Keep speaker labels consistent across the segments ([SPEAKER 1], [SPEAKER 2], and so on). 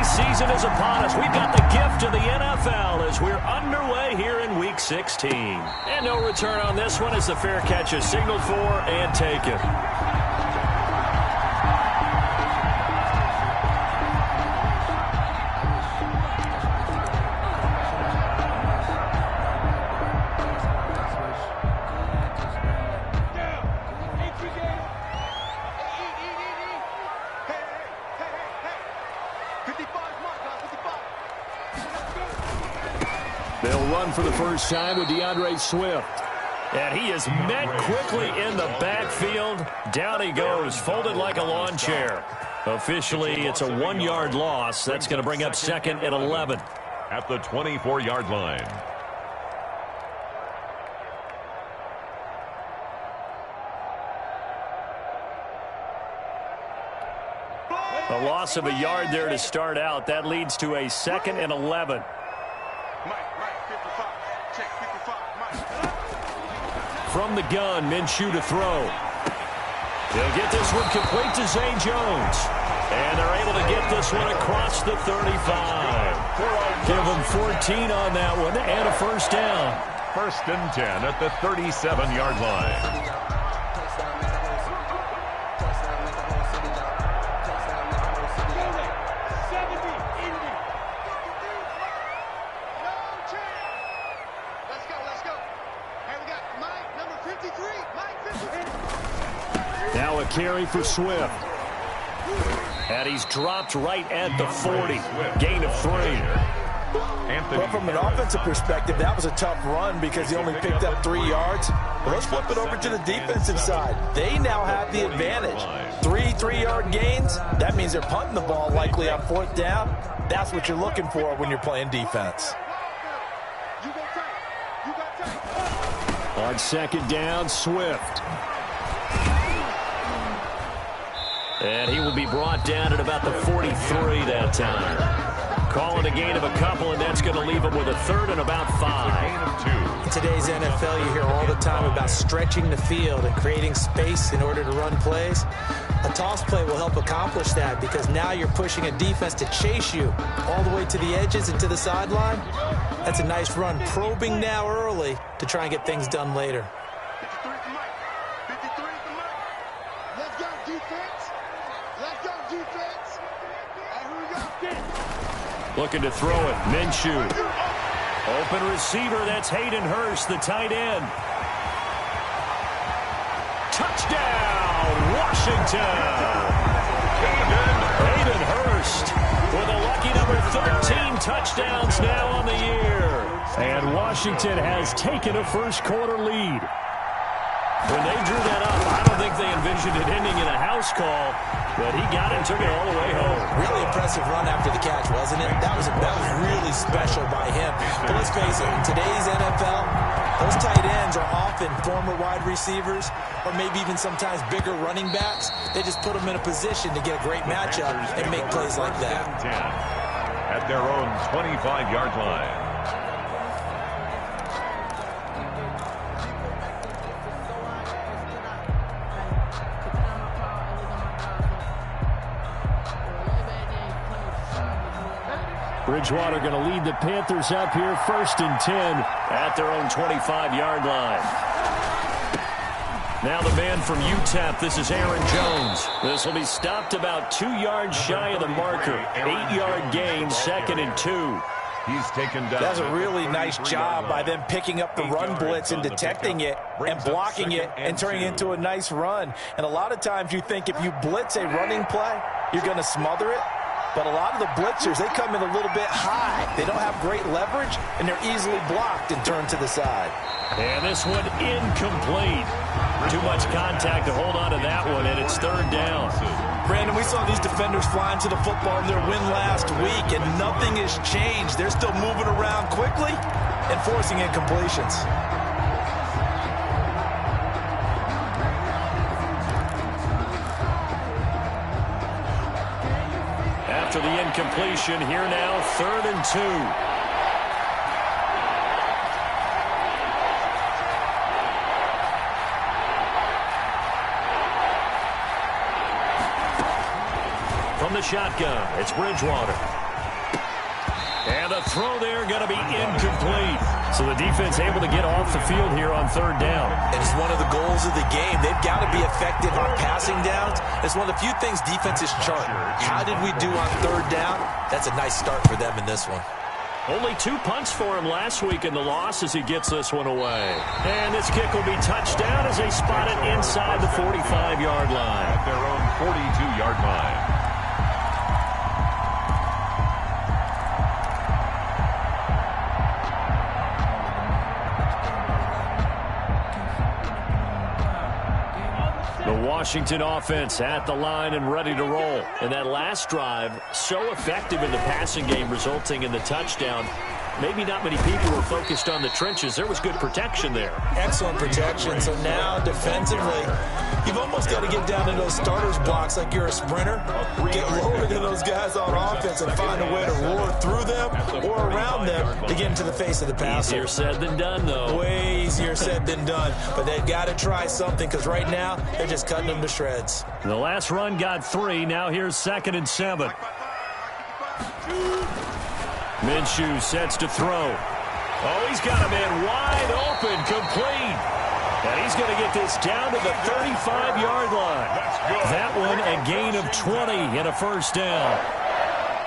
[SPEAKER 1] season is upon us. We've got the gift of the NFL as we're underway here in Week 16. And no return on this one as the fair catch is signaled for and taken. They'll run for the first time with DeAndre Swift. And he is met quickly in the backfield. Down he goes, folded like a lawn chair. Officially, it's a 1-yard loss. That's going to bring up 2nd and 11.
[SPEAKER 2] At the 24-yard line.
[SPEAKER 1] A loss of a yard there to start out. That leads to a 2nd and 11. From the gun, Minshew to throw. They'll get this one complete to Zay Jones. And they're able to get this one across the 35. Give them 14 on that one and a first down.
[SPEAKER 2] 1st and 10 at the 37-yard line.
[SPEAKER 1] Now a carry for Swift. And he's dropped right at the 40. Gain of 3.
[SPEAKER 3] But from an offensive perspective, that was a tough run because he only picked up 3 yards. But let's flip it over to the defensive side. They now have the advantage. 3 3-yard gains. That means they're punting the ball likely on 4th down. That's what you're looking for when you're playing defense.
[SPEAKER 1] On 2nd down, Swift. And he will be brought down at about the 43 that time. Calling a gain of a couple, and that's going to leave him with a 3rd and about 5.
[SPEAKER 4] In today's NFL, you hear all the time about stretching the field and creating space in order to run plays. A toss play will help accomplish that because now you're pushing a defense to chase you all the way to the edges and to the sideline. That's a nice run, probing now early to try and get things done later.
[SPEAKER 1] Looking to throw it. Minshew. Open receiver. That's Hayden Hurst, the tight end. Touchdown, Washington. Hayden Hurst with a lucky number 13 touchdowns now on the year. And Washington has taken a first-quarter lead. When they drew that up, I don't think they envisioned it ending in a house call, but he got it and took it all the way home.
[SPEAKER 4] Really impressive run after the catch, wasn't it? That was really special by him. But let's face it, in today's NFL, those tight ends are often former wide receivers or maybe even sometimes bigger running backs. They just put them in a position to get a great matchup and make plays like that.
[SPEAKER 2] At their own 25-yard line.
[SPEAKER 1] Bridgewater going to lead the Panthers up here 1st and 10 at their own 25-yard line. Now the man from UTEP, this is Aaron Jones. This will be stopped about 2 yards shy of the marker. 8-yard gain, 2nd and 2.
[SPEAKER 2] He's taken down.
[SPEAKER 3] That's a really nice job by them picking up the run blitz and detecting it and blocking it and turning it into a nice run. And a lot of times you think if you blitz a running play, you're going to smother it. But a lot of the blitzers, they come in a little bit high. They don't have great leverage, and they're easily blocked and turned to the side.
[SPEAKER 1] And this one incomplete. Too much contact to hold on to that one, and it's 3rd down.
[SPEAKER 3] Brandon, we saw these defenders flying to the football in their win last week, and nothing has changed. They're still moving around quickly and forcing incompletions.
[SPEAKER 1] After the incompletion, here now, 3rd and 2. From the shotgun, it's Bridgewater. And a throw there going to be incomplete. So the defense able to get off the field here on third down.
[SPEAKER 4] And it's one of the goals of the game. They've got to be effective on passing downs. It's one of the few things defenses chart. How did we do on third down? That's a nice start for them in this one.
[SPEAKER 1] Only 2 punts for him last week in the loss as he gets this one away. And this kick will be touchdown as they spot it inside the 45-yard line.
[SPEAKER 2] At their own 42-yard line.
[SPEAKER 1] The Washington offense at the line and ready to roll. And that last drive, so effective in the passing game, resulting in the touchdown. Maybe not many people were focused on the trenches. There was good protection there.
[SPEAKER 4] Excellent protection. So now, defensively, you've almost got to get down to those starters blocks like you're a sprinter. Get lower than those guys on offense and find a way to roar through them or around them to get into the face of the passer.
[SPEAKER 1] Easier said than done, though.
[SPEAKER 4] Way easier said than done. But they've got to try something because right now, they're just cutting them to shreds.
[SPEAKER 1] The last run got 3. Now here's 2nd and 7. Minshew sets to throw. Oh, he's got a man wide open, complete. And he's going to get this down to the 35-yard line. That one a gain of 20 and a first down.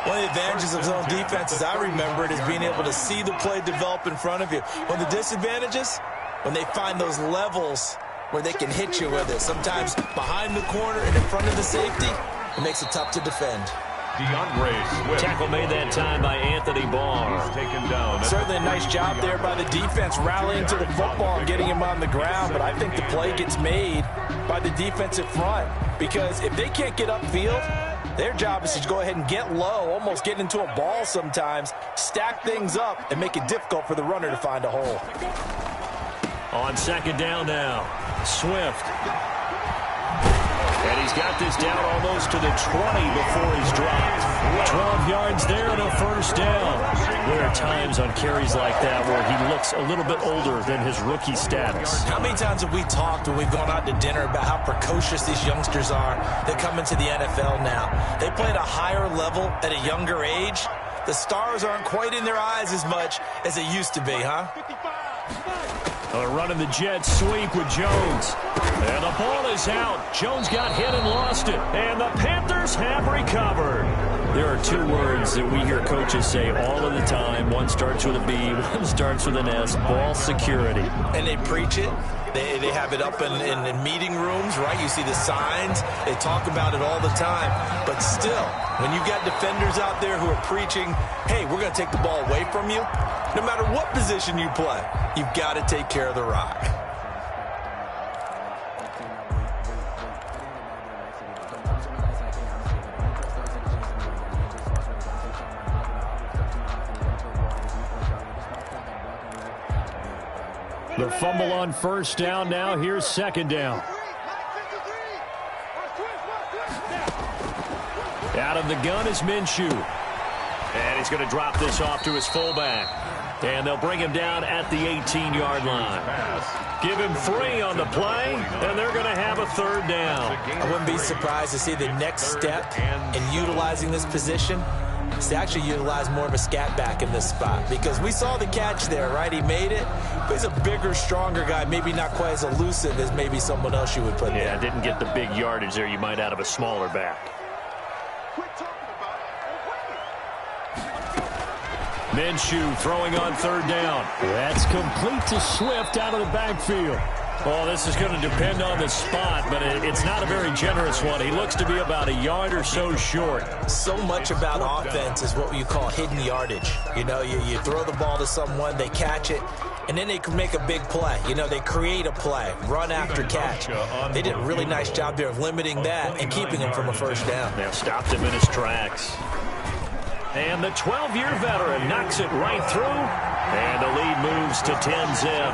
[SPEAKER 4] One of the advantages of zone defense, as I remember it, is being able to see the play develop in front of you. One of the disadvantages, when they find those levels where they can hit you with it. Sometimes behind the corner and in front of the safety, it makes it tough to defend.
[SPEAKER 1] Tackle made that time by Anthony Barr.
[SPEAKER 2] Taken down.
[SPEAKER 3] Certainly a nice job there by the defense rallying to the football and getting him on the ground. But I think the play gets made by the defensive front because if they can't get upfield, their job is to go ahead and get low, almost get into a ball sometimes, stack things up, and make it difficult for the runner to find a hole.
[SPEAKER 1] On 2nd down now, Swift. And he's got this down almost to the 20 before he's dropped. 12 yards there and a first down. There are times on carries like that where he looks a little bit older than his rookie status.
[SPEAKER 4] How many times have we talked when we've gone out to dinner about how precocious these youngsters are that come into the NFL now? They play at a higher level at a younger age. The stars aren't quite in their eyes as much as they used to be, huh?
[SPEAKER 1] Running the jet sweep with Jones. And the ball is out. Jones got hit and lost it. And the Panthers have recovered. There are 2 words that we hear coaches say all of the time. One starts with a B, one starts with an S. Ball security.
[SPEAKER 4] And they preach it. They have it up in meeting rooms, right? You see the signs. They talk about it all the time. But still, when you got defenders out there who are preaching, hey, we're going to take the ball away from you, no matter what position you play, you've got to take care of the rock.
[SPEAKER 1] The fumble on first down now. Here's 2nd down. Out of the gun is Minshew. And he's going to drop this off to his fullback. And they'll bring him down at the 18-yard line. Give him 3 on the play, and they're going to have a 3rd down.
[SPEAKER 4] I wouldn't be surprised to see the next step in utilizing this position is to actually utilize more of a scat back in this spot. Because we saw the catch there, right? He made it, but he's a bigger, stronger guy, maybe not quite as elusive as maybe someone else you would put there.
[SPEAKER 1] Yeah, didn't get the big yardage there you might out of a smaller back. Minshew throwing on 3rd down. That's complete to Swift out of the backfield. Well, this is going to depend on the spot, but it's not a very generous one. He looks to be about a yard or so short.
[SPEAKER 4] So much about offense is what you call hidden yardage. You know, you throw the ball to someone, they catch it, and then they can make a big play. You know, they create a play, run after catch. They did a really nice job there of limiting that and keeping him from a first down.
[SPEAKER 1] They stopped him in his tracks. And the 12-year veteran knocks it right through, and the lead moves to 10-zip.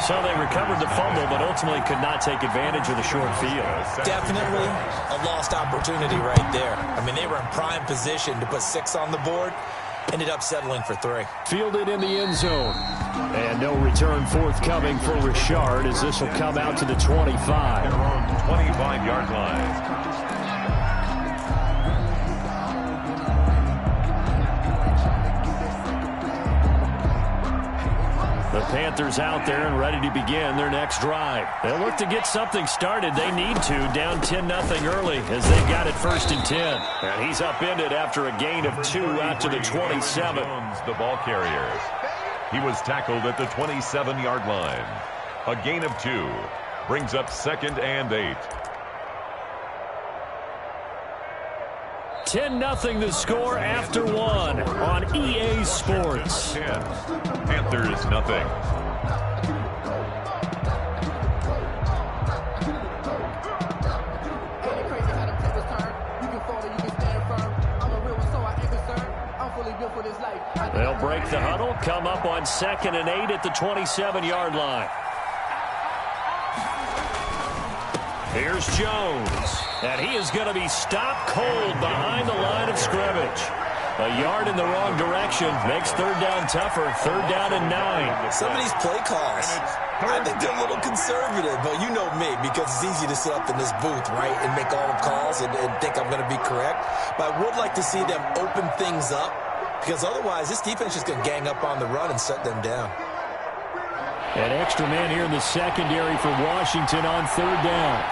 [SPEAKER 1] So they recovered the fumble, but ultimately could not take advantage of the short field.
[SPEAKER 4] Definitely a lost opportunity right there. I mean, they were in prime position to put 6 on the board. Ended up settling for 3.
[SPEAKER 1] Fielded in the end zone. And no return forthcoming for Richard as this will come out to the 25.
[SPEAKER 2] 25-yard line.
[SPEAKER 1] Panthers out there and ready to begin their next drive. They'll look to get something started. They need to, down 10-0 early as they've got it 1st and 10. And he's upended after a gain of 2 out to the 27.
[SPEAKER 2] The ball carrier. He was tackled at the 27-yard line. A gain of 2 brings up 2nd and 8.
[SPEAKER 1] 10-0 the score after 1 on EA Sports.
[SPEAKER 2] 10. Panthers nothing.
[SPEAKER 1] They'll break the huddle, come up on 2nd and 8 at the 27-yard line. Here's Jones, and he is going to be stopped cold behind the line of scrimmage. A yard in the wrong direction makes 3rd down tougher. 3rd down and 9.
[SPEAKER 4] Some of these play calls, I think they're a little conservative, but you know me, because it's easy to sit up in this booth, right, and make all the calls and think I'm going to be correct. But I would like to see them open things up, because otherwise this defense is going to gang up on the run and shut them down.
[SPEAKER 1] An extra man here in the secondary for Washington on 3rd down.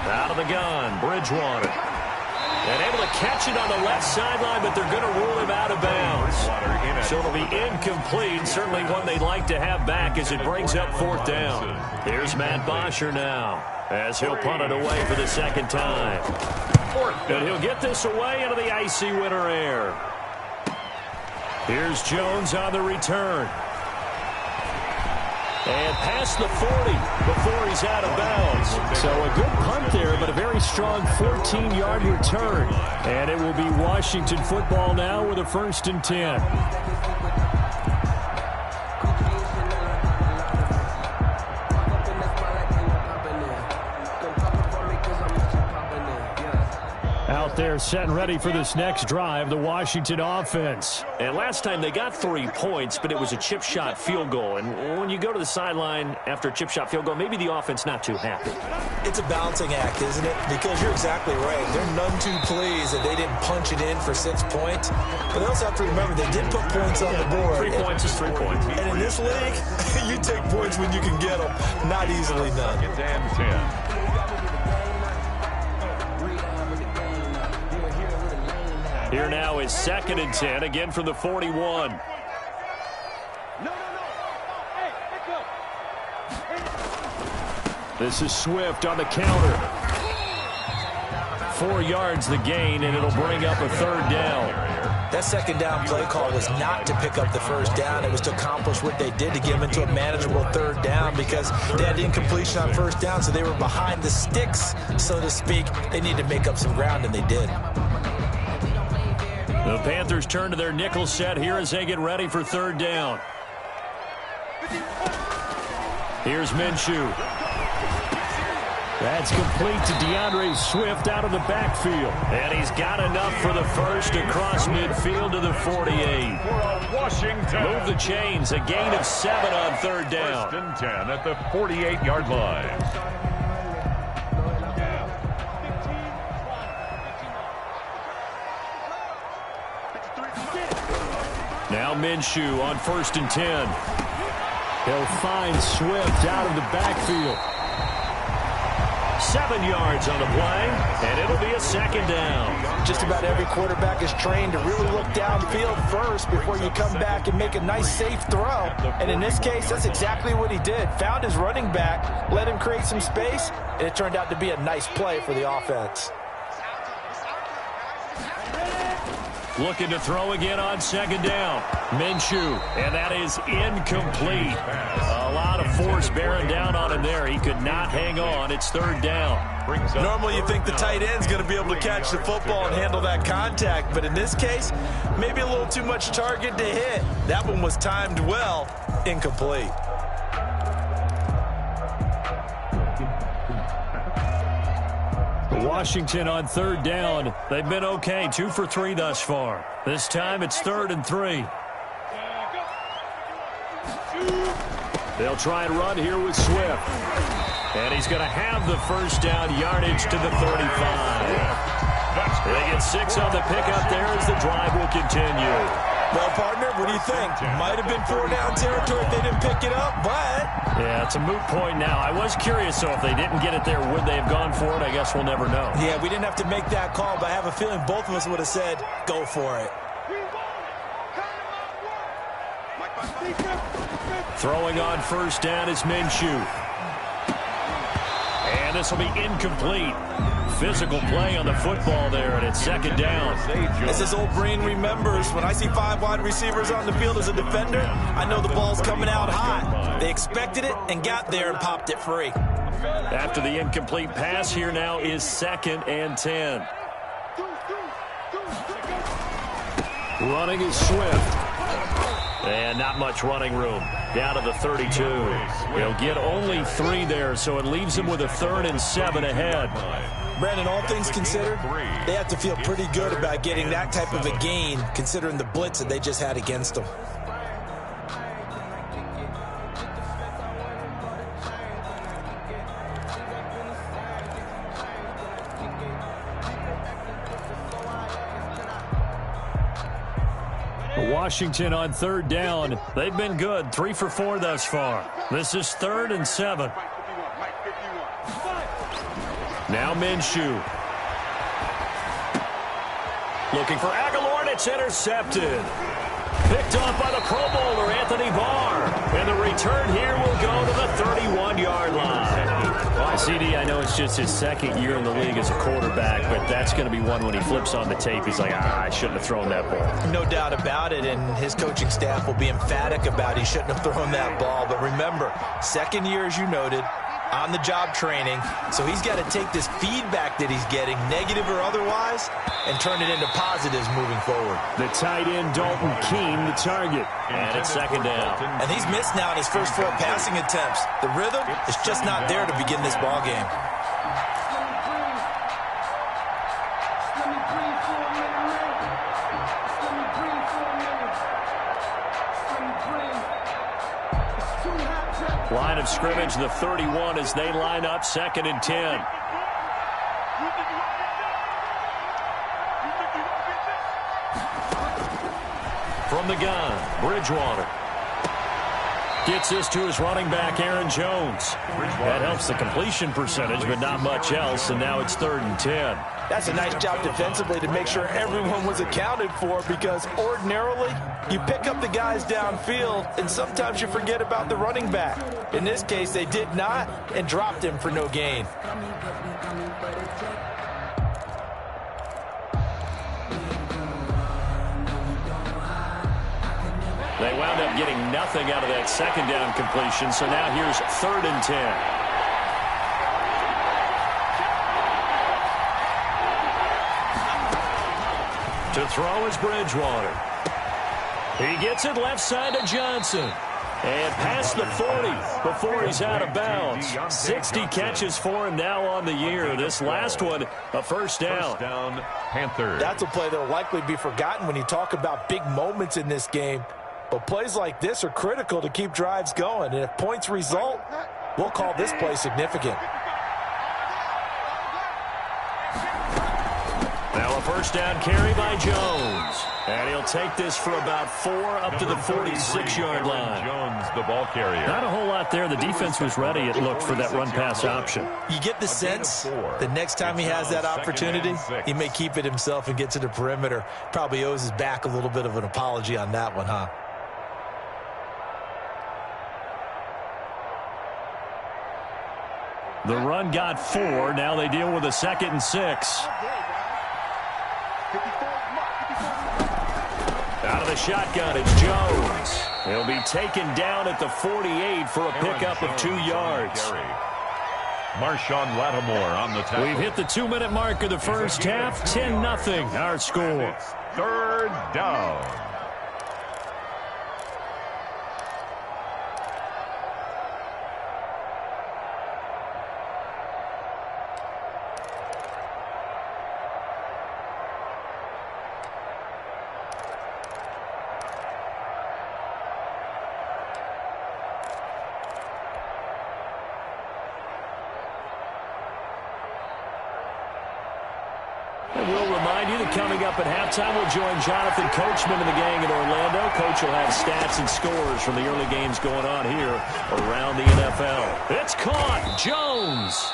[SPEAKER 1] Out of the gun, Bridgewater. And able to catch it on the left sideline, but they're going to rule him out of bounds. So it'll be incomplete. Certainly one they'd like to have back as it brings up 4th down. Here's Matt Bosher now as he'll punt it away for the 2nd time. And he'll get this away into the icy winter air. Here's Jones on the return. And past the 40 before he's out of bounds. So a good punt there, but a very strong 14-yard return. And it will be Washington football now with a 1st and 10. Out there set and ready for this next drive, the Washington offense. And last time they got 3 points, but it was a chip shot field goal. And when you go to the sideline after a chip shot field goal, maybe the offense not too happy.
[SPEAKER 4] It's a balancing act, isn't it? Because you're exactly right. They're none too pleased that they didn't punch it in for 6 points. But they also have to remember they did put points on the board.
[SPEAKER 1] 3 points is 3 points.
[SPEAKER 4] And in this league, you take points when you can get them. Not easily done.
[SPEAKER 2] 2nd and 10.
[SPEAKER 1] Here now is 2nd and 10, again from the 41. This is Swift on the counter. 4 yards the gain, and it'll bring up a 3rd down.
[SPEAKER 4] That 2nd down play call was not to pick up the 1st down. It was to accomplish what they did to get them into a manageable 3rd down because they had incompletion on 1st down, so they were behind the sticks, so to speak. They needed to make up some ground, and they did.
[SPEAKER 1] The Panthers turn to their nickel set here as they get ready for 3rd down. Here's Minshew. That's complete to DeAndre Swift out of the backfield. And he's got enough for the first across midfield to the 48.
[SPEAKER 2] Washington.
[SPEAKER 1] Move the chains. A gain of 7 on 3rd down.
[SPEAKER 2] 1st and 10 at the 48-yard line.
[SPEAKER 1] Now Minshew on 1st and 10. He'll find Swift out of the backfield. 7 yards on the play, and it'll be a 2nd down.
[SPEAKER 3] Just about every quarterback is trained to really look downfield first before you come back and make a nice, safe throw. And in this case, that's exactly what he did. Found his running back, let him create some space, and it turned out to be a nice play for the offense.
[SPEAKER 1] Looking to throw again on 2nd down. Minshew, and that is incomplete. A lot of force bearing down on him there. He could not hang on. It's 3rd down.
[SPEAKER 3] Normally you think the tight end's going to be able to catch the football and handle that contact, but in this case, maybe a little too much target to hit. That one was timed well, incomplete.
[SPEAKER 1] Washington on 3rd down. They've been okay, 2 for 3 thus far. This time it's 3rd and 3. They'll try and run here with Swift. And he's going to have the first down, yardage to the 35. They get 6 on the pickup there as the drive will continue.
[SPEAKER 3] Well, partner, what do you think? Might have been 4-down territory if they didn't pick it up, but...
[SPEAKER 1] Yeah, it's a moot point now. I was curious, so if they didn't get it there, would they have gone for it? I guess we'll never know.
[SPEAKER 3] Yeah, we didn't have to make that call, but I have a feeling both of us would have said, go for it.
[SPEAKER 1] Throwing on first down is Minshew. And this will be incomplete. Physical play on the football there, and it's second down.
[SPEAKER 3] As this old brain remembers, when I see 5 wide receivers on the field as a defender, I know the ball's coming out hot. They expected it and got there and popped it free.
[SPEAKER 1] After the incomplete pass, here now is 2nd and 10. Running is Swift. And not much running room. Down to the 32. He'll get only 3 there, so it leaves him with a 3rd and 7 ahead.
[SPEAKER 3] Brandon, all things considered, they have to feel pretty good about getting that type of a gain, considering the blitz that they just had against them.
[SPEAKER 1] Washington on 3rd down. They've been good. 3 for 4 thus far. This is 3rd and 7. Now Minshew. Looking for Aguilar, and it's intercepted. Picked off by the Pro Bowler, Anthony Barr. And the return here will go to the 31-yard line. Well, CD, I know it's just his 2nd year in the league as a quarterback, but that's going to be one when he flips on the tape. He's like, I shouldn't have thrown that ball.
[SPEAKER 3] No doubt about it, and his coaching staff will be emphatic about he shouldn't have thrown that ball. But remember, 2nd year, as you noted, on-the-job training, so he's got to take this feedback that he's getting, negative or otherwise, and turn it into positives moving forward.
[SPEAKER 1] The tight end, Dalton Keene, the target. And it's 2nd down.
[SPEAKER 3] And he's missed now in his first 4 passing attempts. The rhythm is just not there to begin this ball game.
[SPEAKER 1] Line of scrimmage, the 31, as they line up 2nd and 10. From the gun, Bridgewater. Gets this to his running back, Aaron Jones. That helps the completion percentage, but not much else, and now it's 3rd and 10.
[SPEAKER 3] That's a nice job defensively to make sure everyone was accounted for, because ordinarily you pick up the guys downfield and sometimes you forget about the running back. In this case, they did not and dropped him for no gain.
[SPEAKER 1] They wound up getting nothing out of that 2nd down completion, so now here's 3rd and 10. To throw is Bridgewater. He gets it left side to Johnson. And past the 40 before he's out of bounds. 60 catches for him now on the year. This last one, a first down.
[SPEAKER 2] First down, Panthers.
[SPEAKER 3] That's a play that will likely be forgotten when you talk about big moments in this game. But plays like this are critical to keep drives going. And if points result, we'll call this play significant.
[SPEAKER 1] Now a first down carry by Jones. And he'll take this for about 4 up to the 46-yard line.
[SPEAKER 2] Jones, the ball carrier.
[SPEAKER 1] Not a whole lot there. The defense was ready, it looked, for that run-pass option.
[SPEAKER 3] You get the sense the next time he has that opportunity, he may keep it himself and get to the perimeter. Probably owes his back a little bit of an apology on that one, huh?
[SPEAKER 1] The run got 4. Now they deal with a 2nd and 6. Out of the shotgun, it's Jones. He'll be taken down at the 48 for a pickup of 2 yards.
[SPEAKER 2] Marshawn Lattimore on the tackle.
[SPEAKER 1] We've hit the 2-minute mark of the first half. 10-0 our score.
[SPEAKER 2] 3rd down.
[SPEAKER 1] And we'll remind you that coming up at halftime, we'll join Jonathan Coachman and the gang in Orlando. Coach will have stats and scores from the early games going on here around the NFL. It's caught. Jones.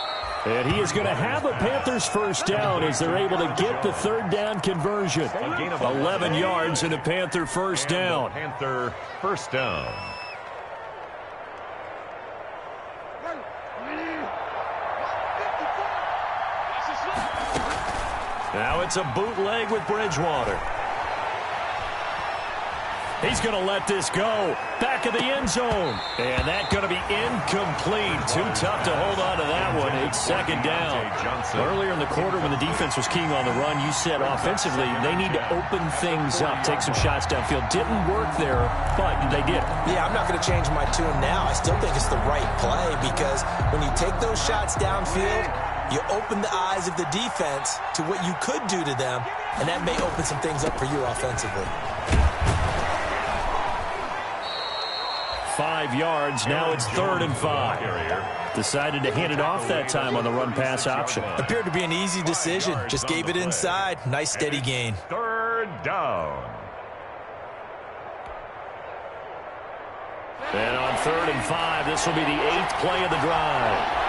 [SPEAKER 1] And he is going to have a Panthers first down as they're able to get the third down conversion. 11 yards and a Panther first down.
[SPEAKER 2] Panther first down.
[SPEAKER 1] Now it's a bootleg with Bridgewater. He's going to let this go. Back of the end zone. And that's going to be incomplete. Too tough to hold on to that one. It's second down. Earlier in the quarter when the defense was keying on the run, you said offensively they need to open things up, take some shots downfield. Didn't work there, but they did.
[SPEAKER 4] Yeah, I'm not going to change my tune now. I still think it's the right play because when you take those shots downfield, you open the eyes of the defense to what you could do to them, and that may open some things up for you offensively.
[SPEAKER 1] 5 yards. Now it's 3rd and 5. Decided to hand it off that time on the run-pass option.
[SPEAKER 4] Appeared to be an easy decision. Just gave it inside. Nice steady gain.
[SPEAKER 2] 3rd down.
[SPEAKER 1] And on 3rd and 5, this will be the 8th play of the drive.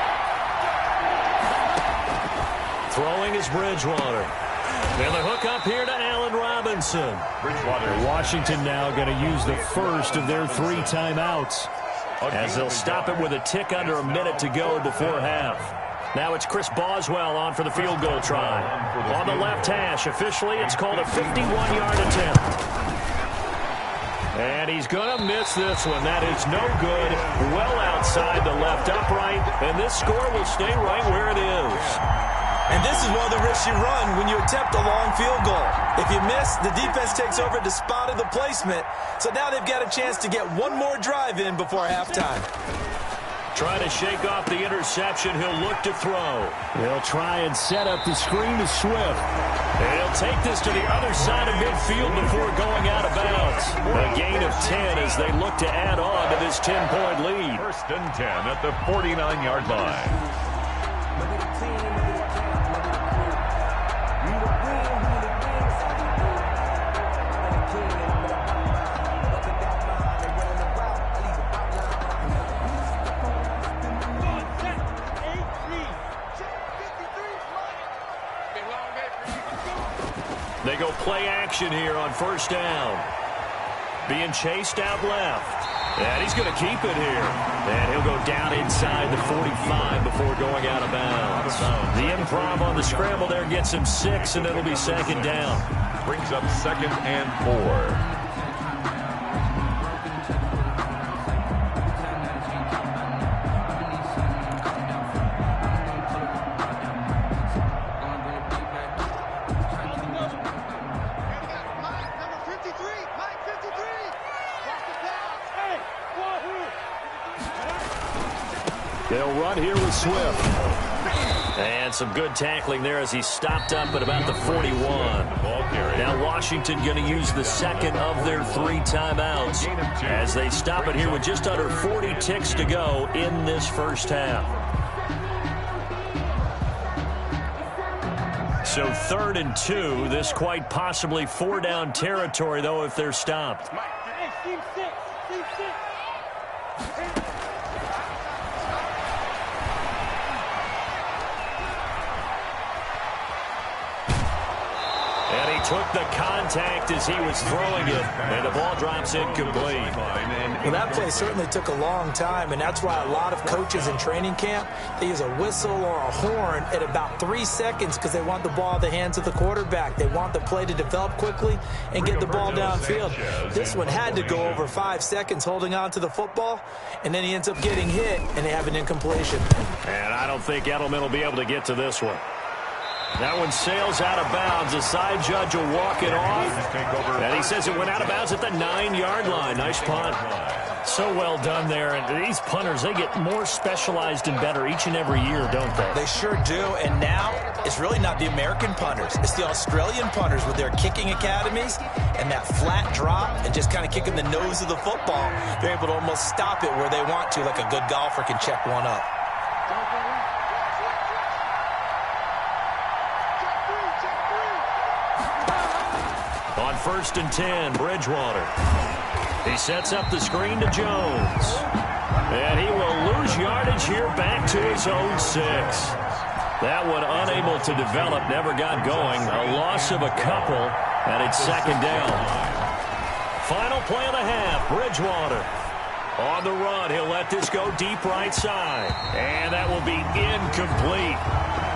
[SPEAKER 1] Throwing is Bridgewater. And the hook up here to Allen Robinson. Washington now going to use the first of their 3 timeouts as they'll stop it with a tick under a minute to go before half. Now it's Chris Boswell on for the field goal try. On the left hash, officially it's called a 51-yard attempt. And he's going to miss this one. That is no good. Well outside the left upright. And this score will stay right where it is.
[SPEAKER 3] And this is one of the risks you run when you attempt a long field goal. If you miss, the defense takes over the spot of the placement. So now they've got a chance to get one more drive in before halftime.
[SPEAKER 1] Trying to shake off the interception. He'll look to throw. He'll try and set up the screen to Swift. And he'll take this to the other side of midfield before going out of bounds. A gain of 10 as they look to add on to this 10-point lead.
[SPEAKER 2] 1st and 10 at the 49-yard line.
[SPEAKER 1] They go play action here on 1st down. Being chased out left. And he's going to keep it here. And he'll go down inside the 45 before going out of bounds. The improv on the scramble there gets him 6, and it'll be 2nd down.
[SPEAKER 2] Brings up 2nd and 4.
[SPEAKER 1] They'll run here with Swift. And some good tackling there as he stopped up at about the 41. Now Washington going to use the 2nd of their 3 timeouts as they stop it here with just under 40 ticks to go in this first half. So 3rd and 2. This quite possibly 4-down territory, though, if they're stopped. Took the contact as he was throwing it, and the ball drops incomplete.
[SPEAKER 4] Well, that play certainly took a long time, and that's why a lot of coaches in training camp, they use a whistle or a horn at about 3 seconds because they want the ball in the hands of the quarterback. They want the play to develop quickly and get the ball downfield. This one had to go over 5 seconds holding on to the football, and then he ends up getting hit, and they have an incompletion.
[SPEAKER 1] And I don't think Edelman will be able to get to this one. That one sails out of bounds. The side judge will walk it off. And he says it went out of bounds at the 9-yard line. Nice punt. So well done there. And these punters, they get more specialized and better each and every year, don't they?
[SPEAKER 3] They sure do. And now it's really not the American punters. It's the Australian punters with their kicking academies and that flat drop and just kind of kicking the nose of the football. They're able to almost stop it where they want to, like a good golfer can check one up.
[SPEAKER 1] 1st and 10, Bridgewater. He sets up the screen to Jones. And he will lose yardage here back to his own 6. That one unable to develop, never got going. A loss of a couple, and it's 2nd down. Final play of the half, Bridgewater. On the run, he'll let this go deep right side. And that will be incomplete.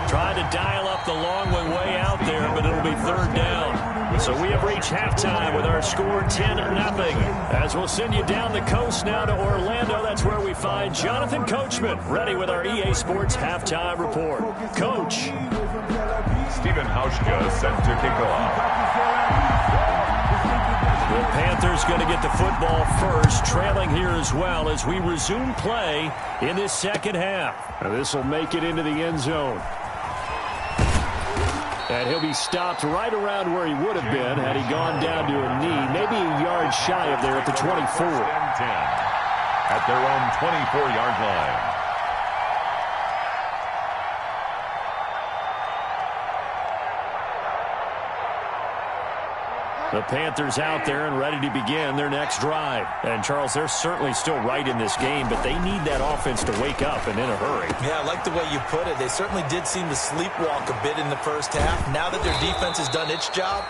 [SPEAKER 1] Trying to dial up the long way out there, but it'll be 3rd down. So we have reached halftime with our score 10-0. As we'll send you down the coast now to Orlando, that's where we find Jonathan Coachman, ready with our EA Sports halftime report. Coach.
[SPEAKER 2] Stephen Hauschka set to kick off.
[SPEAKER 1] The Panthers going to get the football first, trailing here as well as we resume play in this 2nd half. Now this will make it into the end zone. And he'll be stopped right around where he would have been had he gone down to a knee, maybe a yard shy of there at the 24.
[SPEAKER 2] 10 at their own 24-yard line.
[SPEAKER 1] The Panthers out there and ready to begin their next drive. And, Charles, they're certainly still right in this game, but they need that offense to wake up and in a hurry.
[SPEAKER 3] Yeah, I like the way you put it. They certainly did seem to sleepwalk a bit in the first half. Now that their defense has done its job,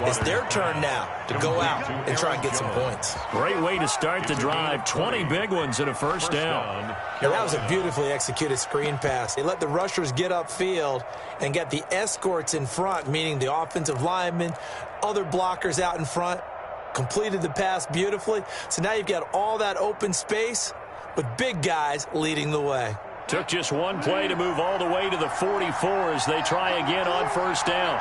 [SPEAKER 3] it's their turn now to go out and try and get some points.
[SPEAKER 1] Great way to start the drive. 20 big ones and a first down.
[SPEAKER 3] Yeah, that was a beautifully executed screen pass. They let the rushers get upfield and get the escorts in front, meaning the offensive linemen, other blockers out in front, completed the pass beautifully. So now you've got all that open space with big guys leading the way.
[SPEAKER 1] Took just one play to move all the way to the 44 as they try again on first down.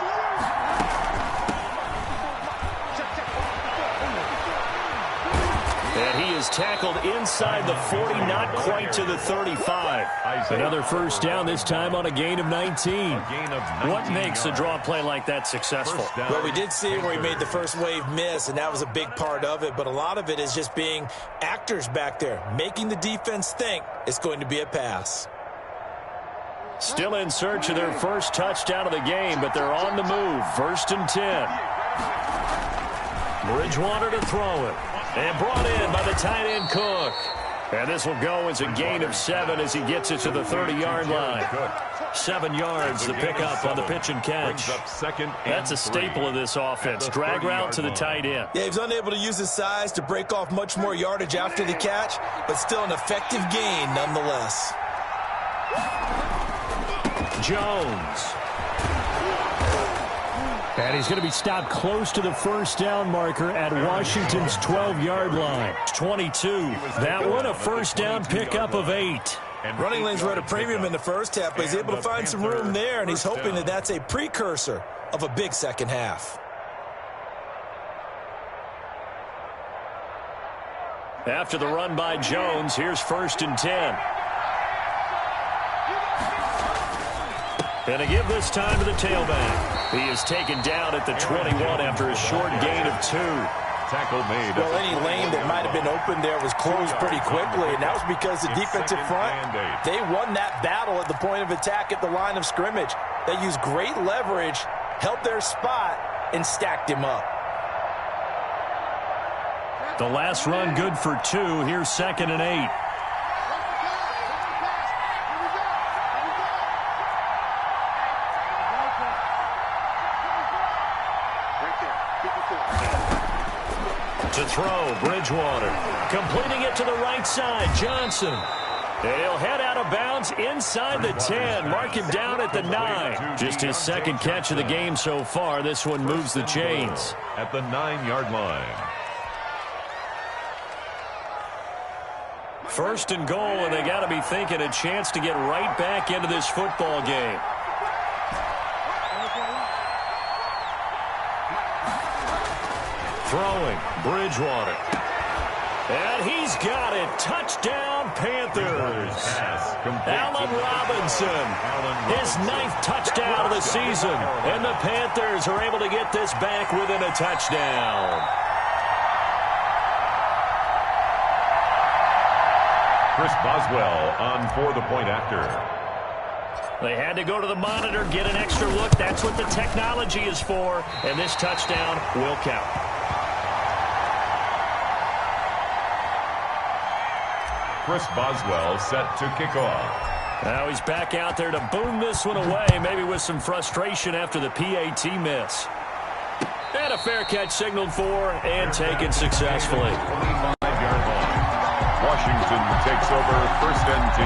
[SPEAKER 1] And he is tackled inside the 40, not quite to the 35. Another first down, this time on a gain of 19. What makes a draw play like that successful?
[SPEAKER 3] Well, we did see where he made the first wave miss, and that was a big part of it. But a lot of it is just being actors back there, making the defense think it's going to be a pass.
[SPEAKER 1] Still in search of their first touchdown of the game, but they're on the move. 1st and 10. Bridgewater to throw it. And brought in by the tight end Cook. And this will go as a gain of 7 as he gets it to the 30-yard line. 7 yards, the pickup on the pitch and catch. That's a staple of this offense. Drag route to the tight end.
[SPEAKER 3] Yeah, he was unable to use his size to break off much more yardage after the catch, but still an effective gain nonetheless.
[SPEAKER 1] Jones. And he's going to be stopped close to the first down marker at Washington's 12-yard line. 22. That one, a first down pickup of 8.
[SPEAKER 3] Running lanes were at a premium in the first half, but he's able to find some room there, and he's hoping that that's a precursor of a big second half.
[SPEAKER 1] After the run by Jones, here's 1st and 10. And a give this time to the tailback. He is taken down at the 21 after a short gain of 2.
[SPEAKER 2] Tackle made.
[SPEAKER 3] Well, any lane that might have been open there was closed pretty quickly, and that was because the defensive front, they won that battle at the point of attack at the line of scrimmage. They used great leverage, held their spot, and stacked him up.
[SPEAKER 1] The last run good for 2. Here's 2nd and 8. To throw, Bridgewater. Completing it to the right side, Johnson. And he'll head out of bounds inside the 10. Mark him down at the 9. Just his 2nd catch of the game so far. This one moves the chains.
[SPEAKER 2] At the 9-yard line.
[SPEAKER 1] 1st and goal, and they got to be thinking a chance to get right back into this football game. Throwing, Bridgewater. And he's got it. Touchdown, Panthers. Allen Robinson, his 9th touchdown of the season. And the Panthers are able to get this back within a touchdown.
[SPEAKER 2] Chris Boswell on for the point after.
[SPEAKER 1] They had to go to the monitor, get an extra look. That's what the technology is for. And this touchdown will count.
[SPEAKER 2] Chris Boswell set to kick off.
[SPEAKER 1] Now he's back out there to boom this one away, maybe with some frustration after the PAT miss. And a fair catch signaled for and taken successfully.
[SPEAKER 2] 25-yard line. Washington takes over 1st and 10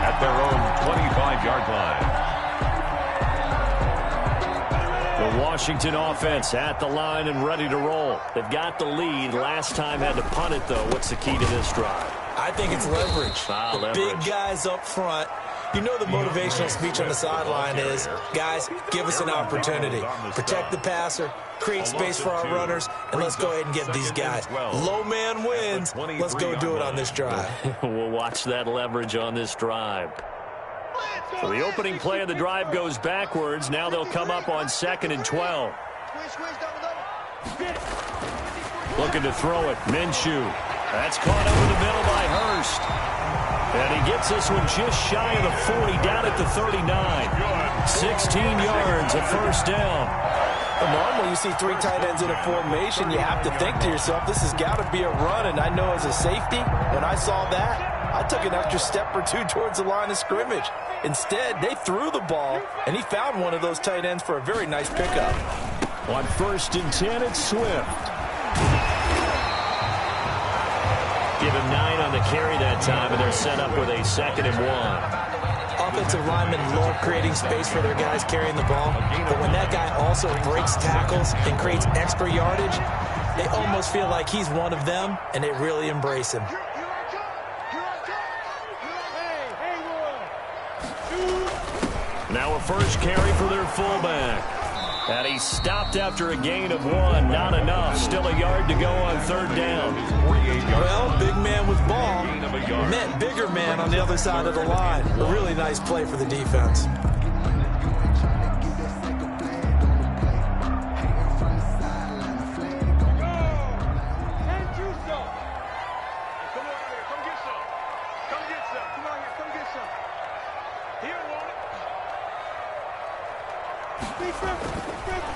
[SPEAKER 2] at their own 25-yard line.
[SPEAKER 1] The Washington offense at the line and ready to roll. They've got the lead. Last time had to punt it, though. What's the key to this drive?
[SPEAKER 4] I think it's leverage. Big guys up front. You know the motivational speech on the sideline is, guys, give us an opportunity. Protect the passer, create space for our runners, and let's go ahead and get these guys. Low man wins. Let's go do it on this drive.
[SPEAKER 1] We'll watch that leverage on this drive. So the opening play of the drive goes backwards. Now they'll come up on 2nd and 12. Looking to throw it. Minshew. That's caught over the middle by Hurst. And he gets this one just shy of the 40, down at the 39. 16 yards, a first down.
[SPEAKER 3] Normally, you see 3 tight ends in a formation, you have to think to yourself, this has got to be a run. And I know as a safety, when I saw that, I took an extra step or 2 towards the line of scrimmage. Instead, they threw the ball, and he found one of those tight ends for a very nice pickup.
[SPEAKER 1] On 1st and 10, it's Swift. Give him 9 on the carry that time, and they're set up with a 2nd and 1.
[SPEAKER 4] Offensive linemen love creating space for their guys carrying the ball, but when that guy also breaks tackles and creates extra yardage, they almost feel like he's one of them, and they really embrace him.
[SPEAKER 1] Now a first carry for their fullback. And he stopped after a gain of 1. Not enough. Still a yard to go on 3rd down.
[SPEAKER 4] Well, big man with ball meant bigger man on the other side of the line. A really nice play for the defense.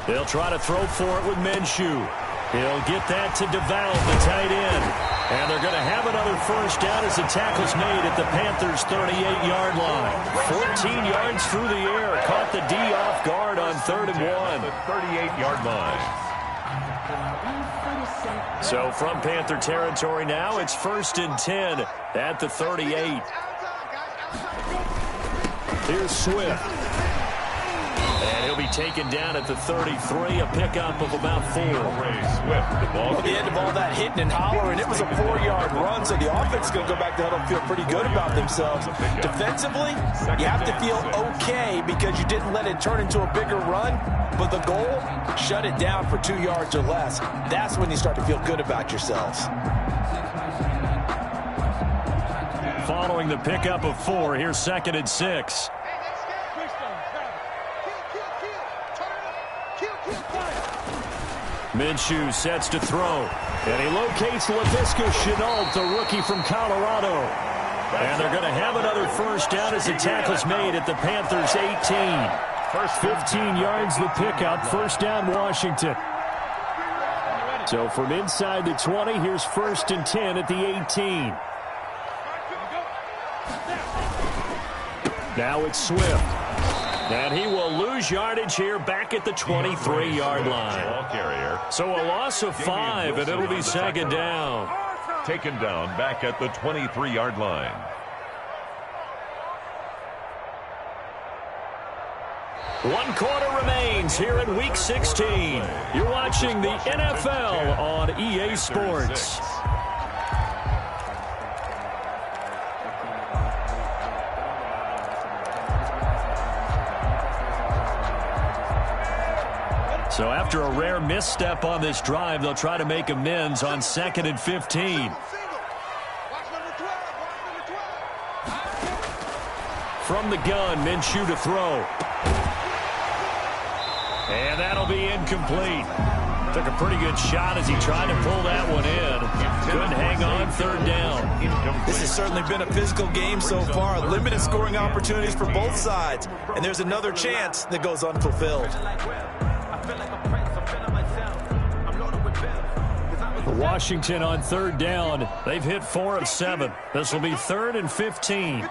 [SPEAKER 1] They'll try to throw for it with Minshew. He'll get that to DeVal, the tight end. And they're going to have another first down as the tackle's made at the Panthers' 38-yard line. 14 yards through the air. Caught the D off guard on 3rd and 1.
[SPEAKER 2] The 38-yard line.
[SPEAKER 1] So from Panther territory now, it's 1st and 10 at the 38. Here's Swift. And he'll be taken down at the 33, a pickup of about 4.
[SPEAKER 3] Well, the end of all that hitting and hollering, it was a 4-yard run, so the offense is going to go back to huddle and feel pretty good about themselves. Defensively, you have to feel okay because you didn't let it turn into a bigger run, but the goal, shut it down for 2 yards or less. That's when you start to feel good about yourselves.
[SPEAKER 1] Following the pickup of 4, here's 2nd and 6. Minshew sets to throw. And he locates Laviska Shenault, the rookie from Colorado. And they're going to have another first down as the tackle's made at the Panthers' 18. First 15 yards the pickup. First down Washington. So from inside the 20, here's 1st and 10 at the 18. Now it's Swift. And he will lose yardage here back at the 23-yard line. So a loss of 5, and it'll be 2nd down.
[SPEAKER 2] Taken down back at the 23-yard line.
[SPEAKER 1] One quarter remains here in Week 16. You're watching the NFL on EA Sports. So after a rare misstep on this drive, they'll try to make amends on 2nd and 15. From the gun, Minshew to throw. And that'll be incomplete. Took a pretty good shot as he tried to pull that one in. Couldn't hang on 3rd down.
[SPEAKER 3] This is certainly been a physical game so far. Limited scoring opportunities for both sides. And there's another chance that goes unfulfilled.
[SPEAKER 1] Washington on third down. They've hit 4 of 7. This will be 3rd and 15.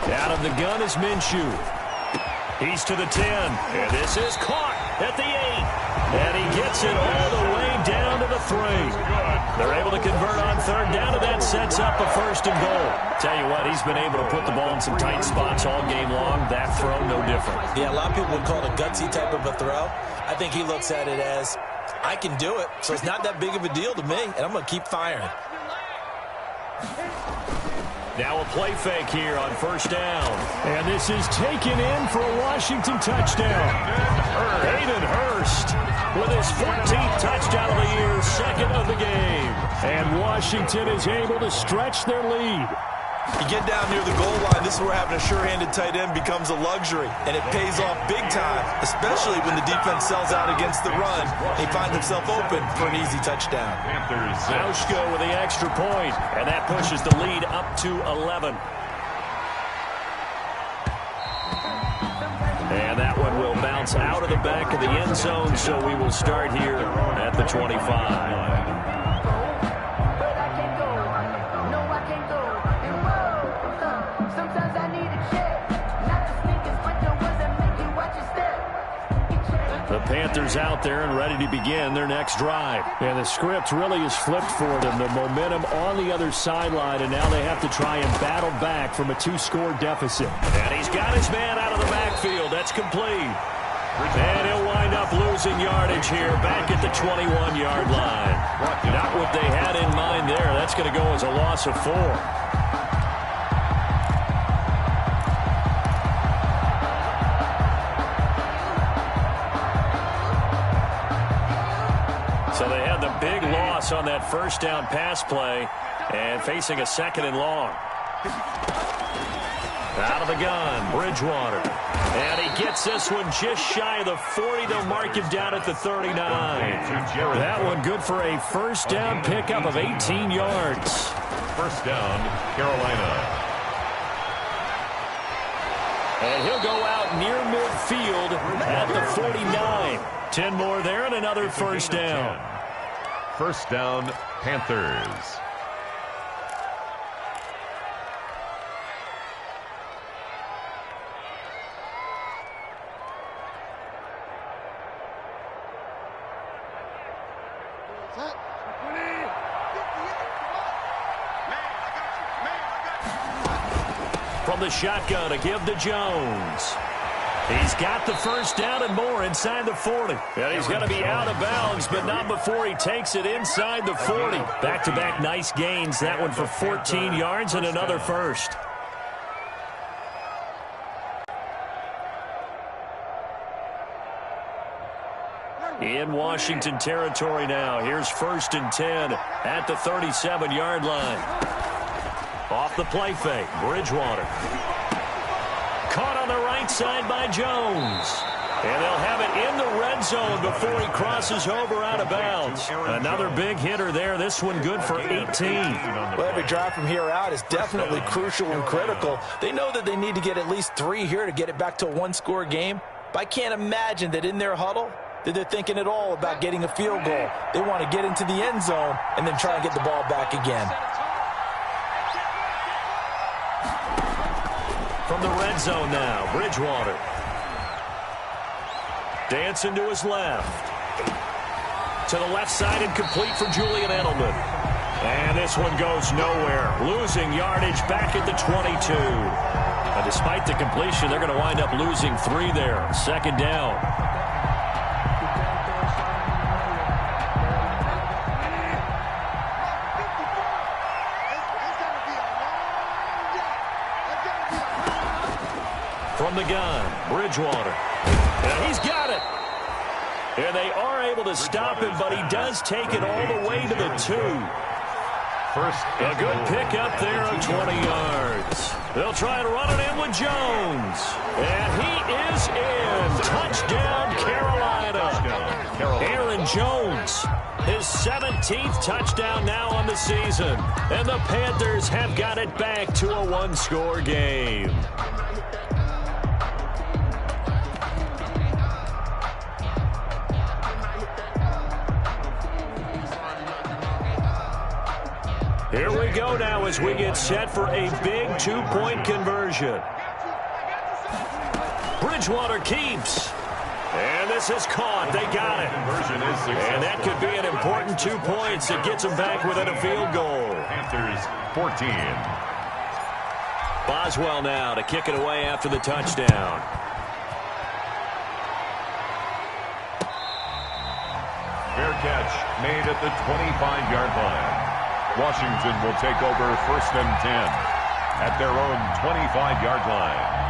[SPEAKER 1] Out of the gun is Minshew. He's to the 10. And this is caught at the 8. And he gets it all the way down to the 3. They're able to convert on third down, and that sets up a 1st and goal. Tell you what, he's been able to put the ball in some tight spots all game long. That throw, no different.
[SPEAKER 4] Yeah, a lot of people would call it a gutsy type of a throw. I think he looks at it as, I can do it, so it's not that big of a deal to me, and I'm going to keep firing.
[SPEAKER 1] Now a play fake here on 1st down. And this is taken in for a Washington touchdown. Hayden Hurst with his 14th touchdown of the year, 2nd of the game. And Washington is able to stretch their lead.
[SPEAKER 3] You get down near the goal line, this is where having a sure-handed tight end becomes a luxury, and it pays off big time, especially when the defense sells out against the run. He finds himself open for an easy touchdown.
[SPEAKER 1] Auschko with the extra point, and that pushes the lead up to 11. And that one will bounce out of the back of the end zone, so we will start here at the 25. The Panthers out there and ready to begin their next drive. And the script really is flipped for them. The momentum on the other sideline, and now they have to try and battle back from a 2-score deficit. And he's got his man out of the backfield. That's complete. And he'll wind up losing yardage here back at the 21-yard line. Not what they had in mind there. That's going to go as a loss of 4. So they had the big loss on that 1st down pass play and facing a 2nd and long. Out of the gun, Bridgewater. And he gets this one just shy of the 40. They'll mark him down at the 39. That one good for a 1st down pickup of 18 yards.
[SPEAKER 2] 1st down, Carolina.
[SPEAKER 1] And he'll go out near midfield at the 49. 10 more there and another 1st down.
[SPEAKER 2] 1st down, Panthers.
[SPEAKER 1] From the shotgun to give to Jones. He's got the 1st down and more inside the 40. And he's going to be out of bounds, but not before he takes it inside the 40. Back-to-back nice gains. That one for 14 yards and another 1st. In Washington territory now. Here's 1st and 10 at the 37-yard line. Off the play fake, Bridgewater. Caught on the right side by Jones. And they'll have it in the red zone before he crosses over out of bounds. Another big hitter there. This one good for 18.
[SPEAKER 3] Well, every drive from here out is definitely crucial and critical. They know that they need to get at least 3 here to get it back to a 1-score game. But I can't imagine that in their huddle that they're thinking at all about getting a field goal. They want to get into the end zone and then try and get the ball back again.
[SPEAKER 1] From the red zone now, Bridgewater. Dancing to his left. To the left side and complete for Julian Edelman. And this one goes nowhere. Losing yardage back at the 22. And despite the completion, they're going to wind up losing 3 there. 2nd down. From the gun, Bridgewater. And he's got it. And they are able to stop him, but he does take it all the way to the 2. A good pickup there of 20 yards. They'll try and run it in with Jones. And he is in. Touchdown, Carolina. Aaron Jones His 17th touchdown now on the season. And the Panthers have got it back to a one-score game. Here we go now as we get set for a big two-point conversion. Bridgewater keeps. And this is caught. They got it. And that could be an important 2 points. It gets them back within a field goal.
[SPEAKER 2] Panthers 14.
[SPEAKER 1] Boswell now to kick it away after the touchdown.
[SPEAKER 2] Fair catch made at the 25-yard line. Washington will take over 1st and 10 at their own 25-yard line.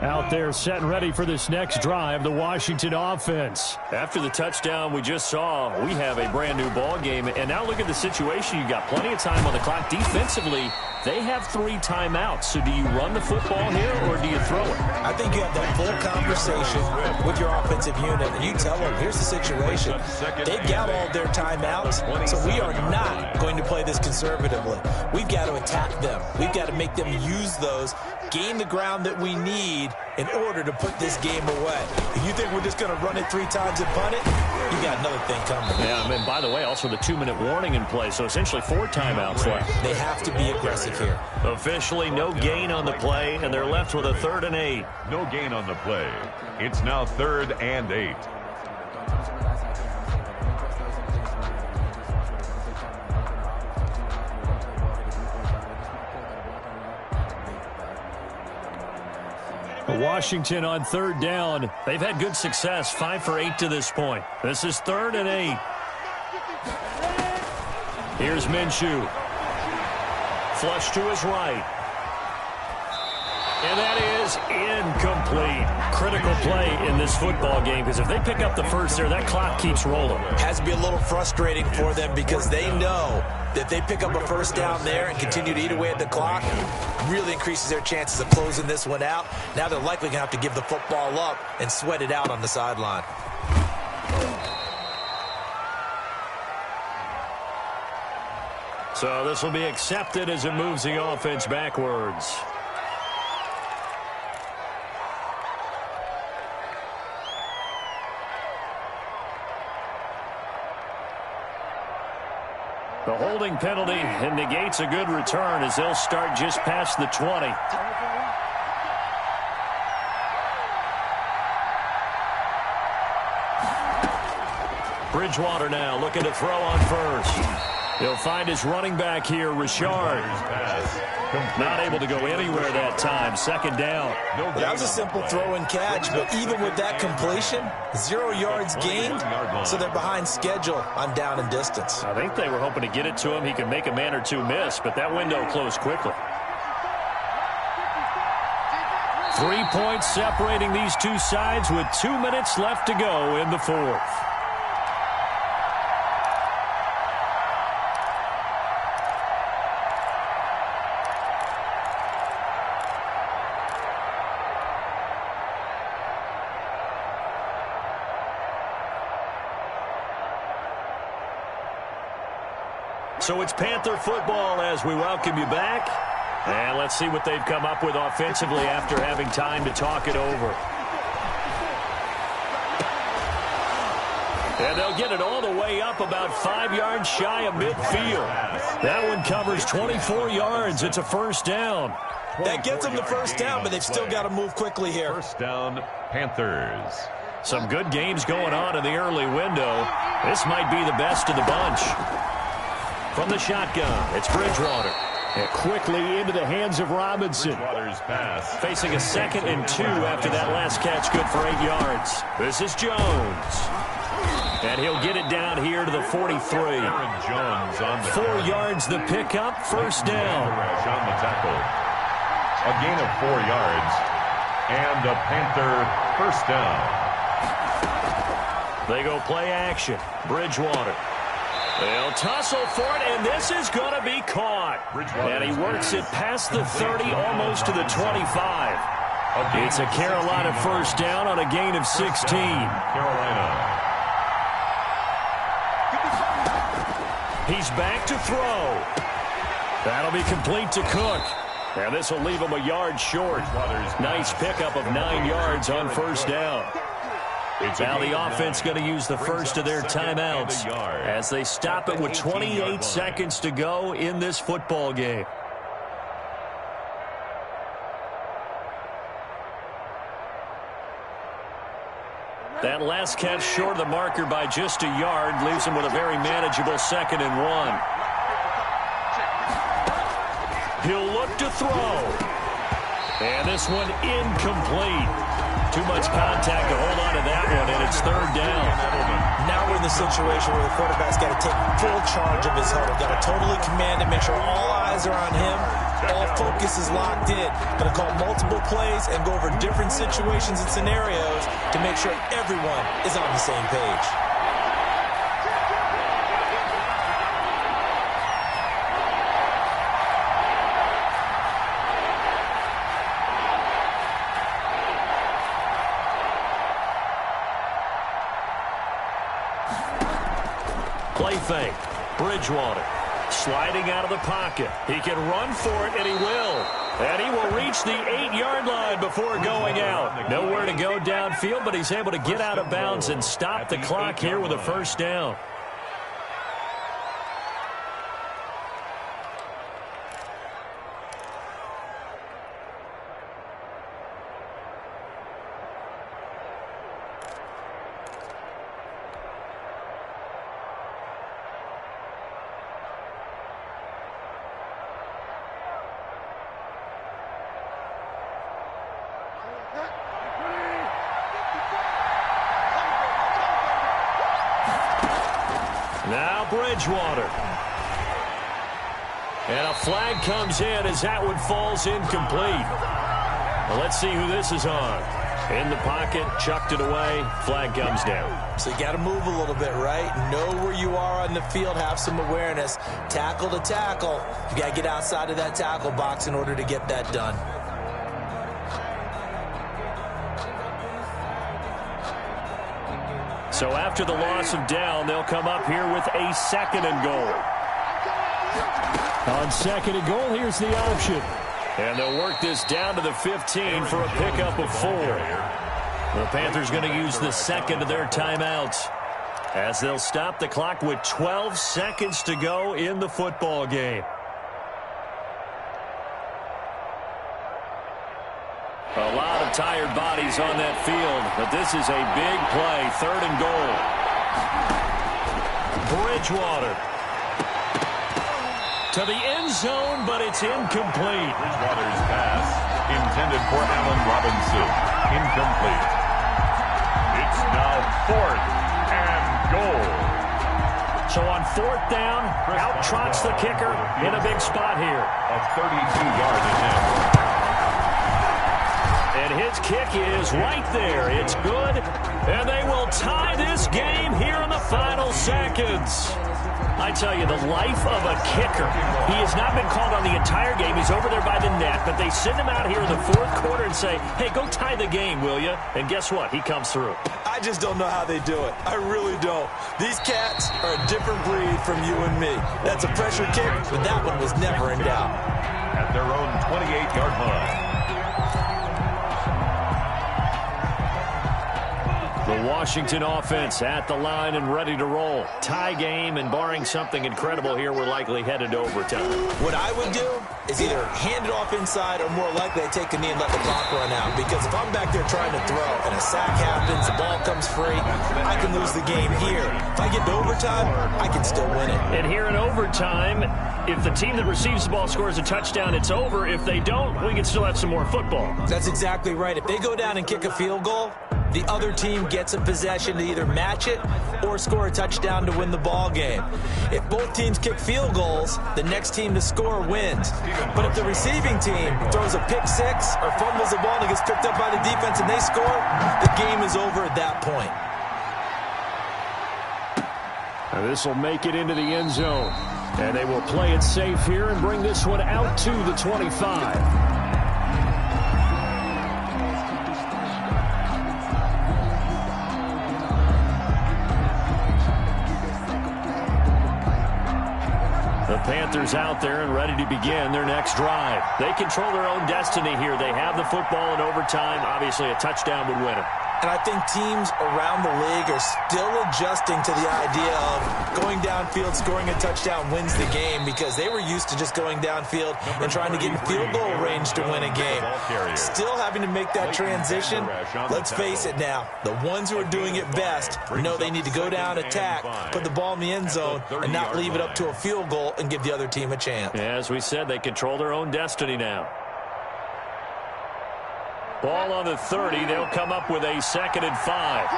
[SPEAKER 1] Out there set and ready for this next drive, the Washington offense. After the touchdown we just saw, we have a brand new ball game. And now look at the situation. You've got plenty of time on the clock. Defensively, they have 3 timeouts. So do you run the football here or do you throw it?
[SPEAKER 4] I think you have that full conversation with your offensive unit, and you tell them, here's the situation. They've got all their timeouts, so we are not going to play this conservatively. We've got to attack them. We've got to make them use those, gain the ground that we need in order to put this game away. If you think we're just going to run it 3 times and punt it, you got another thing coming.
[SPEAKER 1] Yeah, and by the way, also the 2-minute warning in play, so essentially 4 timeouts left.
[SPEAKER 4] They have to be aggressive here.
[SPEAKER 1] Officially no gain on the play, and they're left with a 3rd and 8.
[SPEAKER 2] No gain on the play. It's now 3rd and 8.
[SPEAKER 1] Washington on 3rd down. They've had good success, 5 for 8 to this point. This is 3rd and 8. Here's Minshew. Flush to his right. And that is incomplete. Critical play in this football game, because if they pick up the first there, that clock keeps rolling.
[SPEAKER 4] Has to be a little frustrating for them because they know that they pick up a first down there and continue to eat away at the clock, really increases their chances of closing this one out. Now they're likely going to have to give the football up and sweat it out on the sideline.
[SPEAKER 1] So this will be accepted as it moves the offense backwards. The holding penalty negates a good return as they'll start just past the 20. Bridgewater now looking to throw on first. He'll find his running back here, Richard. Not able to go anywhere that time. 2nd down.
[SPEAKER 4] Well, that was a simple throw and catch, but even with that completion, 0 yards gained, so they're behind schedule on down and distance.
[SPEAKER 1] I think they were hoping to get it to him. He could make a man or 2 miss, but that window closed quickly. 3 points separating these two sides with 2 minutes left to go in the 4th. So it's Panther football as we welcome you back. And let's see what they've come up with offensively after having time to talk it over. And they'll get it all the way up about 5 yards shy of midfield. That one covers 24 yards. It's a first down.
[SPEAKER 4] That gets them the first down, but they've still got to move quickly here.
[SPEAKER 2] First down, Panthers.
[SPEAKER 1] Some good games going on in the early window. This might be the best of the bunch. From the shotgun, it's Bridgewater. And quickly into the hands of Robinson.
[SPEAKER 2] Pass.
[SPEAKER 1] Facing a 2nd and 2 after that last catch, good for 8 yards. This is Jones. And he'll get it down here to the 43.
[SPEAKER 2] Jones on the
[SPEAKER 1] 4 yards the pickup, first down.
[SPEAKER 2] On the tackle. A gain of 4 yards. And a Panther first down.
[SPEAKER 1] They go play action. Bridgewater. They'll tussle for it, and this is going to be caught. And he works it past the 30, almost to the 25. It's a Carolina first down on a gain of 16.
[SPEAKER 2] Carolina.
[SPEAKER 1] He's back to throw. That'll be complete to Cook. And this will leave him a yard short. Nice pickup of 9 yards on first down. Now the offense going to use the first of their timeouts as they stop it with 28 seconds to go in this football game. That last catch short of the marker by just a yard leaves him with a very manageable 2nd and 1. He'll look to throw. And this one incomplete. Too much contact to hold on to that one, and it's 3rd down.
[SPEAKER 3] Now we're in the situation where the quarterback's got to take full charge of his huddle. Got to totally command it, make sure all eyes are on him. All focus is locked in. Going to call multiple plays and go over different situations and scenarios to make sure everyone is on the same page.
[SPEAKER 1] Play fake. Bridgewater sliding out of the pocket. He can run for it, and he will. And he will reach the 8-yard line before going out. Nowhere to go downfield, but he's able to get out of bounds and stop the clock here with a first down. Now Bridgewater. And a flag comes in as that one falls incomplete. Well, let's see who this is on. In the pocket, chucked it away, flag comes down.
[SPEAKER 3] So you got to move a little bit, right? Know where you are on the field, have some awareness. Tackle to tackle. You got to get outside of that tackle box in order to get that done.
[SPEAKER 1] So after the loss of down, they'll come up here with a 2nd and goal. On 2nd and goal, here's the option. And they'll work this down to the 15 for a pickup of 4. The Panthers going to use the 2nd of their timeouts as they'll stop the clock with 12 seconds to go in the football game. A lot of tired bodies on that field, but this is a big play. 3rd and goal. Bridgewater to the end zone, but it's incomplete.
[SPEAKER 2] Bridgewater's pass intended for Allen Robinson. Incomplete. It's now 4th and goal.
[SPEAKER 1] So on 4th down, out trots the kicker in a big spot here.
[SPEAKER 2] A 32-yard attempt.
[SPEAKER 1] And his kick is right there. It's good. And they will tie this game here in the final seconds. I tell you, the life of a kicker. He has not been called on the entire game. He's over there by the net. But they send him out here in the 4th quarter and say, hey, go tie the game, will you? And guess what? He comes through.
[SPEAKER 3] I just don't know how they do it. I really don't. These cats are a different breed from you and me. That's a pressure kick, but that one was never in doubt.
[SPEAKER 2] At their own 28-yard line.
[SPEAKER 1] The Washington offense at the line and ready to roll. Tie game, and barring something incredible here, we're likely headed to overtime.
[SPEAKER 3] What I would do is either hand it off inside or more likely I take a knee and let the clock run out. Because if I'm back there trying to throw and a sack happens, the ball comes free, I can lose the game here. If I get to overtime, I can still win it.
[SPEAKER 1] And here in overtime, if the team that receives the ball scores a touchdown, it's over. If they don't, we can still have some more football.
[SPEAKER 3] That's exactly right. If they go down and kick a field goal, the other team gets a possession to either match it or score a touchdown to win the ball game. If both teams kick field goals, the next team to score wins. But if the receiving team throws a pick six or fumbles the ball and it gets picked up by the defense and they score, the game is over at that point.
[SPEAKER 1] And this will make it into the end zone. And they will play it safe here and bring this one out to the 25. The Panthers out there and ready to begin their next drive. They control their own destiny here. They have the football in overtime. Obviously, a touchdown would win it.
[SPEAKER 3] And I think teams around the league are still adjusting to the idea of going downfield, scoring a touchdown wins the game, because they were used to just going downfield and trying to get in field goal range to win a game. Still having to make that transition. Let's face it now, the ones who are doing it best know they need to go down, attack, put the ball in the end zone, and not leave it up to a field goal and give the other team a chance.
[SPEAKER 1] Yeah, as we said, they control their own destiny now. Ball on the 30. They'll come up with a 2nd and 5.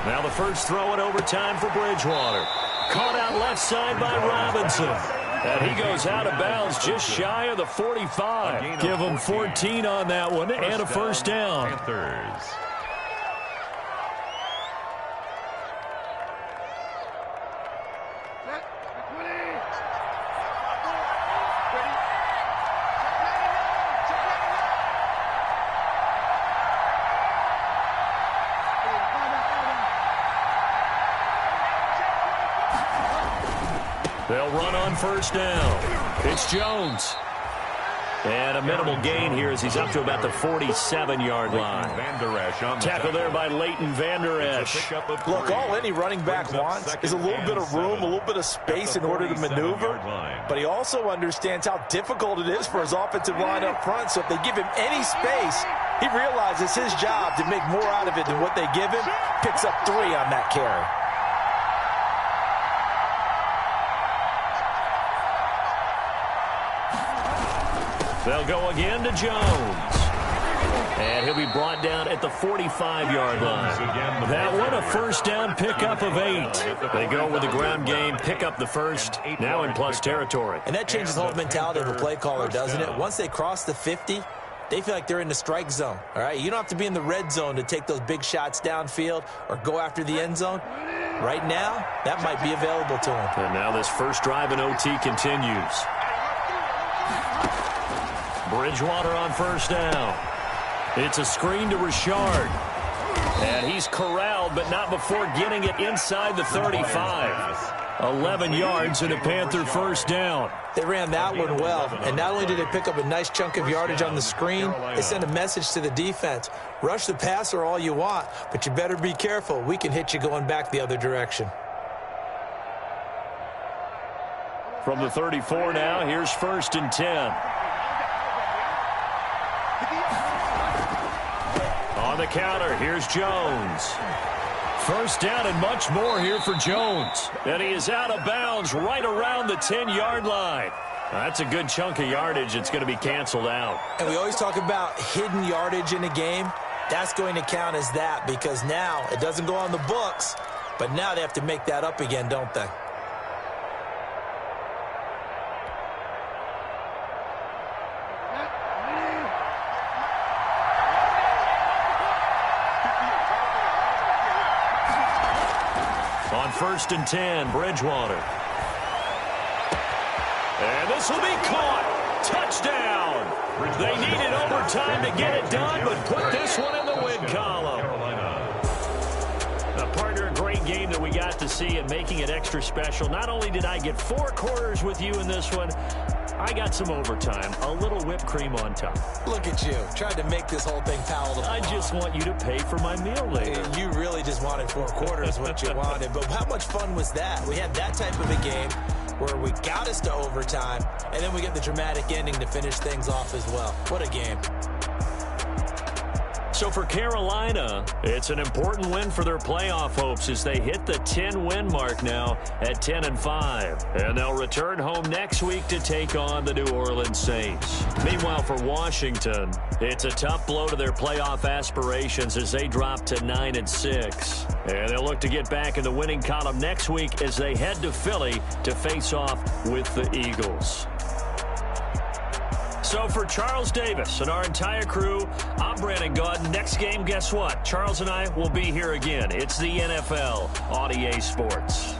[SPEAKER 1] Now the first throw in overtime for Bridgewater. Caught out left side by Robinson. And he goes out of bounds just shy of the 45. Give him 14 on that one and a first down.
[SPEAKER 2] Panthers.
[SPEAKER 1] They'll run on first down. It's Jones. And a minimal gain here as he's up to about the 47-yard line. Tackle there by Leighton Vander Esch.
[SPEAKER 3] Look, all any running back wants is a little bit of room, a little bit of space in order to maneuver. But he also understands how difficult it is for his offensive line up front. So if they give him any space, he realizes his job to make more out of it than what they give him. Picks up 3 on that carry.
[SPEAKER 1] They'll go again to Jones. And he'll be brought down at the 45-yard line. That one a first down pickup of 8. They go with the ground game, pick up the first, now in plus territory.
[SPEAKER 3] And that changes the whole mentality of a play caller, doesn't it? Once they cross the 50, they feel like they're in the strike zone. All right, you don't have to be in the red zone to take those big shots downfield or go after the end zone. Right now, that might be available to them.
[SPEAKER 1] And now this first drive in OT continues. Bridgewater on first down. It's a screen to Richard. And he's corralled, but not before getting it inside the 35. 11 yards and a Panther first down.
[SPEAKER 3] They ran that one well. And not only did they pick up a nice chunk of yardage on the screen, they sent a message to the defense. Rush the passer all you want, but you better be careful. We can hit you going back the other direction.
[SPEAKER 1] From the 34 now, here's 1st and 10. On the counter, here's Jones. First down and much more here for Jones. And he is out of bounds right around the 10-yard line. That's a good chunk of yardage. It's going to be canceled out.
[SPEAKER 3] And we always talk about hidden yardage in a game. That's going to count as that, because now it doesn't go on the books, but now they have to make that up again, don't they?
[SPEAKER 1] On 1st and 10, Bridgewater. And this will be caught. Touchdown. They needed overtime to get it done, but put this one in the win column. Partner, a great game that we got to see and making it extra special. Not only did I get 4 quarters with you in this one, I got some overtime, a little whipped cream on top.
[SPEAKER 3] Look at you, tried to make this whole thing palatable.
[SPEAKER 1] I just want you to pay for my meal later.
[SPEAKER 3] You really just wanted 4 quarters, what you wanted. But how much fun was that? We had that type of a game where we got us to overtime, and then we get the dramatic ending to finish things off as well. What a game.
[SPEAKER 1] So for Carolina, it's an important win for their playoff hopes as they hit the 10-win mark now at 10-5. And they'll return home next week to take on the New Orleans Saints. Meanwhile, for Washington, it's a tough blow to their playoff aspirations as they drop to 9-6. And they'll look to get back in the winning column next week as they head to Philly to face off with the Eagles. So for Charles Davis and our entire crew, I'm Brandon Gaudin. Next game, guess what? Charles and I will be here again. It's the NFL on EA Sports.